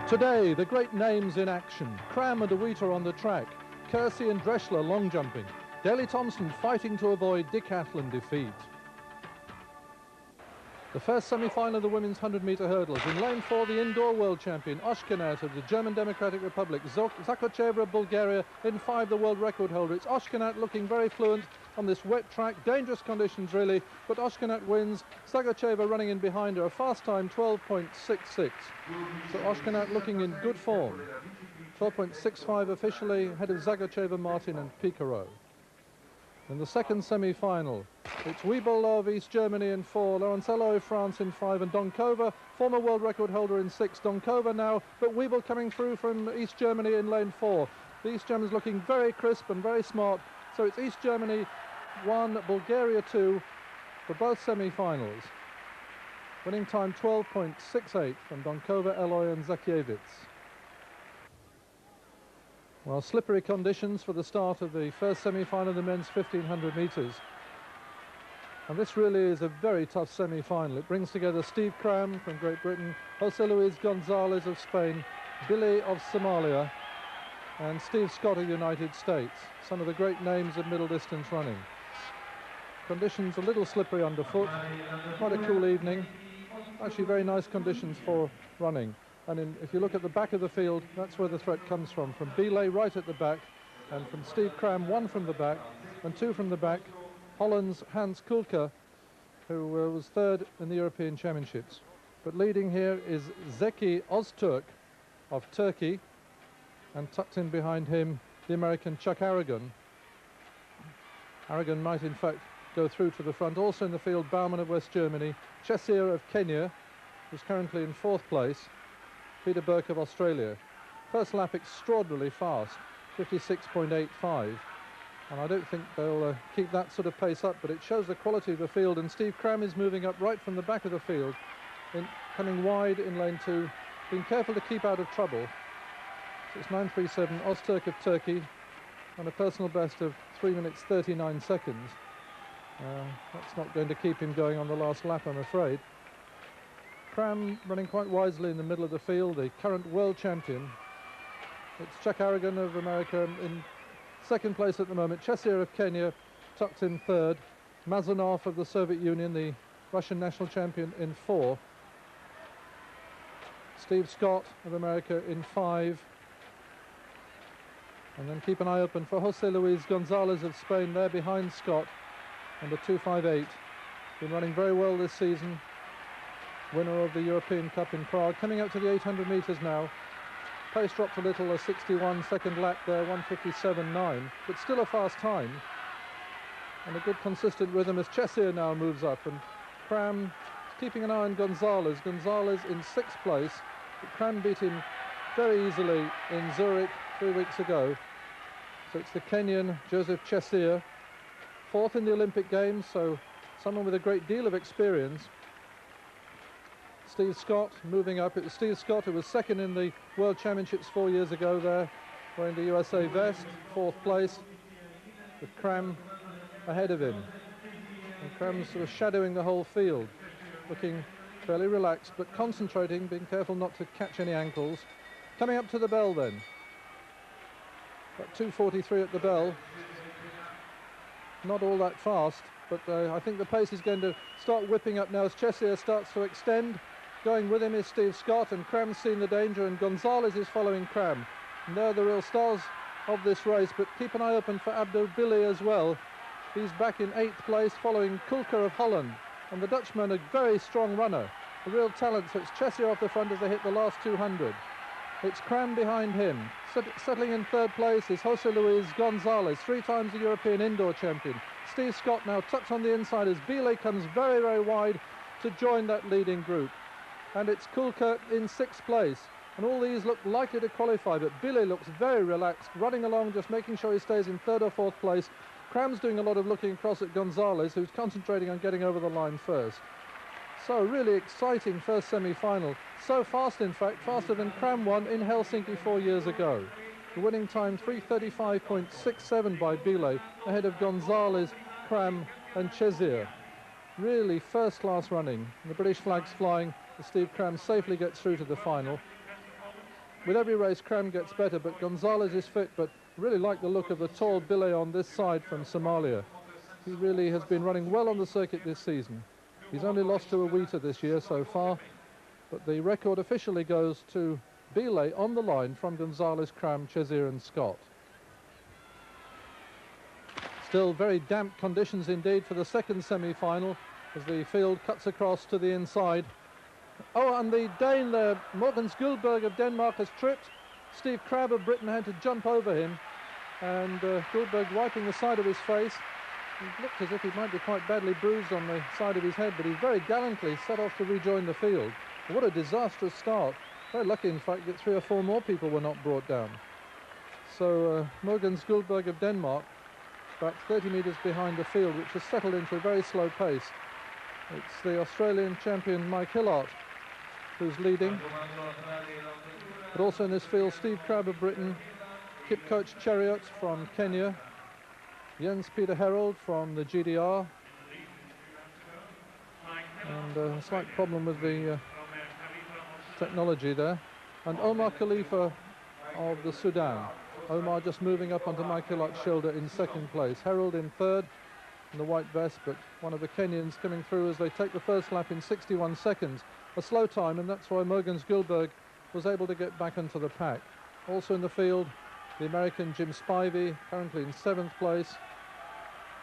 Today, the great names in action. Cram and Awita on the track. Kersey and Dreschler long jumping. Daley Thompson fighting to avoid decathlon defeat. The first semi-final of the women's 100-meter hurdles. In lane 4, the indoor world champion, Oshkenat of the German Democratic Republic. Zakocheva of Bulgaria. In 5, the world record holder. It's Oshkenat looking very fluent on this wet track. Dangerous conditions, really, but Oshkenat wins. Zakocheva running in behind her. A fast time, 12.66. So Oshkenat looking in good form. 12.65 officially, ahead of Zagocheva, Martin and Picaro. In the second semi-final, it's Wiebel of East Germany in 4, Laurencello of France in 5, and Donkova, former world record holder, in 6. Donkova now, but Wiebel coming through from East Germany in lane 4. The East Germans looking very crisp and very smart. So it's East Germany 1, Bulgaria 2 for both semi-finals. Winning time 12.68 from Donkova, Eloy and Zakiewicz. Well, slippery conditions for the start of the first semi-final of the men's 1500 metres. And this really is a very tough semi-final. It brings together Steve Cram from Great Britain, Jose Luis Gonzalez of Spain, Billy of Somalia, and Steve Scott of the United States, some of the great names of middle distance running. Conditions a little slippery underfoot, quite a cool evening, actually very nice conditions for running. And if you look at the back of the field, that's where the threat comes from Belay right at the back, and from Steve Cram 1 from the back, and 2 from the back, Holland's Hans Kulka, who was 3rd in the European Championships. But leading here is Zeki Ozturk of Turkey, and tucked in behind him, the American Chuck Aragon. Aragon might in fact go through to the front. Also in the field, Baumann of West Germany, Chesir of Kenya, who's currently in 4th place, Peter Burke of Australia. First lap extraordinarily fast, 56.85. And I don't think they'll keep that sort of pace up, but it shows the quality of the field. And Steve Cram is moving up right from the back of the field, coming wide in lane 2, being careful to keep out of trouble. So it's 9.37, Ozturk of Turkey, and a personal best of 3 minutes 39 seconds. That's not going to keep him going on the last lap, I'm afraid. Cram running quite wisely in the middle of the field, the current world champion. It's Chuck Aragon of America in 2nd place at the moment. Chesir of Kenya tucked in 3rd. Mazanov of the Soviet Union, the Russian national champion, in 4. Steve Scott of America in 5. And then keep an eye open for Jose Luis Gonzalez of Spain there behind Scott, under 2.58. Been running very well this season. Winner of the European Cup in Prague. Coming up to the 800 metres now. Pace dropped a little, a 61 second lap there, 1:57.9, but still a fast time. And a good consistent rhythm as Chesir now moves up, and Cram keeping an eye on Gonzalez. Gonzalez in 6th place, but Cram beat him very easily in Zurich 3 weeks ago. So it's the Kenyan Joseph Chesir, 4th in the Olympic Games, so someone with a great deal of experience. Steve Scott moving up. It was Steve Scott who was 2nd in the World Championships 4 years ago there, wearing the USA vest, 4th place, with Cram ahead of him. And Cram's sort of shadowing the whole field, looking fairly relaxed, but concentrating, being careful not to catch any ankles. Coming up to the bell then. About 2:43 at the bell. Not all that fast, but I think the pace is going to start whipping up now as Chesir starts to extend. Going with him is Steve Scott, and Cram's seen the danger, and Gonzalez is following Cram. And they're the real stars of this race, but keep an eye open for Abdo Billy as well. He's back in 8th place, following Kulka of Holland. And the Dutchman, a very strong runner, a real talent, so it's Chesir off the front as they hit the last 200. It's Cram behind him. Settling in 3rd place is Jose Luis Gonzalez, 3 times the European indoor champion. Steve Scott now tucked on the inside as Belay comes very, very wide to join that leading group. And it's Kulka in 6th place. And all these look likely to qualify, but Belay looks very relaxed, running along, just making sure he stays in 3rd or 4th place. Cram's doing a lot of looking across at Gonzalez, who's concentrating on getting over the line first. So really exciting first semi-final. So fast, in fact, faster than Cram won in Helsinki 4 years ago. The winning time 3:35.67 by Belay, ahead of Gonzalez, Cram and Chesir. Really first-class running. And the British flag's flying as Steve Cram safely gets through to the final. with every race Cram gets better, but Gonzalez is fit, but really like the look of the tall Billet on this side from Somalia. He really has been running well on the circuit this season. He's only lost to Awita this year so far, but the record officially goes to Billet on the line from Gonzalez, Cram, Chezier and Scott. Still very damp conditions indeed for the second semi-final as the field cuts across to the inside. Oh, and the Dane there, Morgan Guldberg of Denmark, has tripped. Steve Crabb of Britain had to jump over him, and Guldberg wiping the side of his face. He looked as if he might be quite badly bruised on the side of his head, but he very gallantly set off to rejoin the field. What a disastrous start. Very lucky, in fact, that 3 or 4 more people were not brought down. So Morgan Guldberg of Denmark, about 30 metres behind the field, which has settled into a very slow pace. It's the Australian champion Mike Hillart who's leading. But also in this field, Steve Crabb of Britain, Kip Coach Chariot from Kenya, Jens Peter Herold from the GDR, and a slight problem with the technology there, and Omar Khalifa of the Sudan. Omar just moving up onto Mike Hillart's shoulder in second place. Herold in third in the white vest, but one of the Kenyans coming through as they take the first lap in 61 seconds. A slow time, and that's why Morgan Guldberg was able to get back into the pack. Also in the field, the American Jim Spivey, currently in 7th place,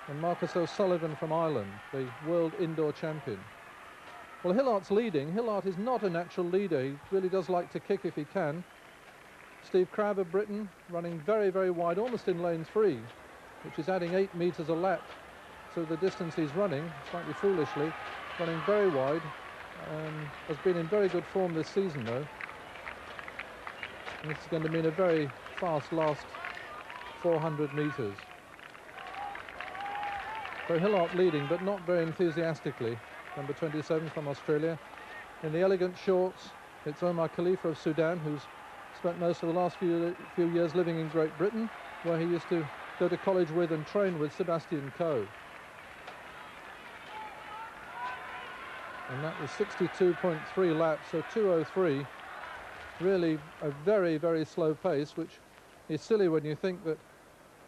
and Marcus O'Sullivan from Ireland, the world indoor champion. Well, Hillart's leading. Hillart is not a natural leader. He really does like to kick if he can. Steve Crabb of Britain running very, very wide, almost in lane 3, which is adding 8 metres a lap to the distance he's running, slightly foolishly, running very wide, and has been in very good form this season, though. And this is going to mean a very fast last 400 metres. So Hillart leading, but not very enthusiastically. Number 27 from Australia. In the elegant shorts, it's Omar Khalifa of Sudan, who's spent most of the last few years living in Great Britain, where he used to go to college with and train with Sebastian Coe. And that was 62.3 laps, so 2:03. Really a very, very slow pace, which is silly when you think that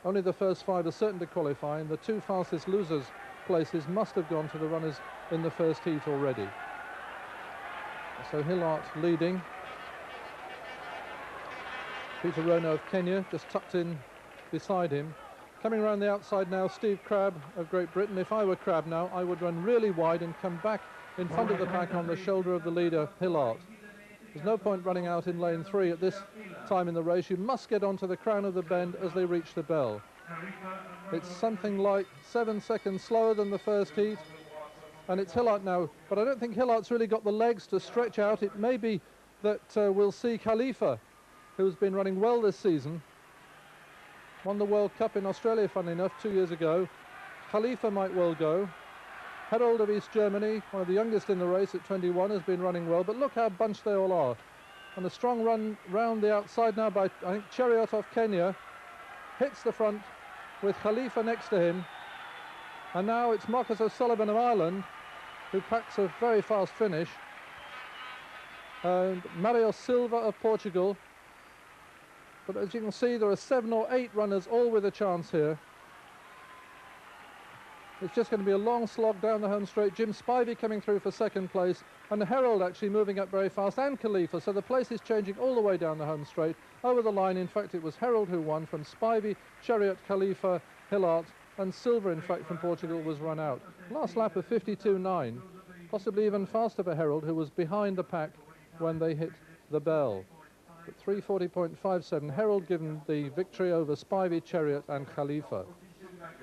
only the first 5 are certain to qualify, and the 2 fastest losers' places must have gone to the runners in the first heat already. So Hillart leading. Peter Rono of Kenya just tucked in beside him. Coming around the outside now, Steve Crabb of Great Britain. If I were Crabb now, I would run really wide and come back in front of the pack on the shoulder of the leader, Hillart. There's no point running out in lane 3 at this time in the race. You must get onto the crown of the bend as they reach the bell. It's something like 7 seconds slower than the first heat, and it's Hillart now, but I don't think Hillart's really got the legs to stretch out. It may be that we'll see Khalifa, who's been running well this season, won the World Cup in Australia, funnily enough, 2 years ago. Khalifa might well go. Herold of East Germany, one of the youngest in the race at 21, has been running well, but look how bunched they all are. And a strong run round the outside now by, I think, Chariot of Kenya, hits the front with Khalifa next to him. And now it's Marcus O'Sullivan of Ireland, who packs a very fast finish. And Mario Silva of Portugal. But as you can see, there are 7 or 8 runners, all with a chance here. It's just going to be a long slog down the home straight. Jim Spivey coming through for second place, and Herold actually moving up very fast, and Khalifa. So the place is changing all the way down the home straight. Over the line, in fact, it was Herold who won from Spivey, Chariot, Khalifa, Hillart, and Silva, in fact, from Portugal was run out. Last lap of 52.9, possibly even faster for Herold, who was behind the pack when they hit the bell. But 3:40.57, Herold given the victory over Spivey, Chariot, and Khalifa.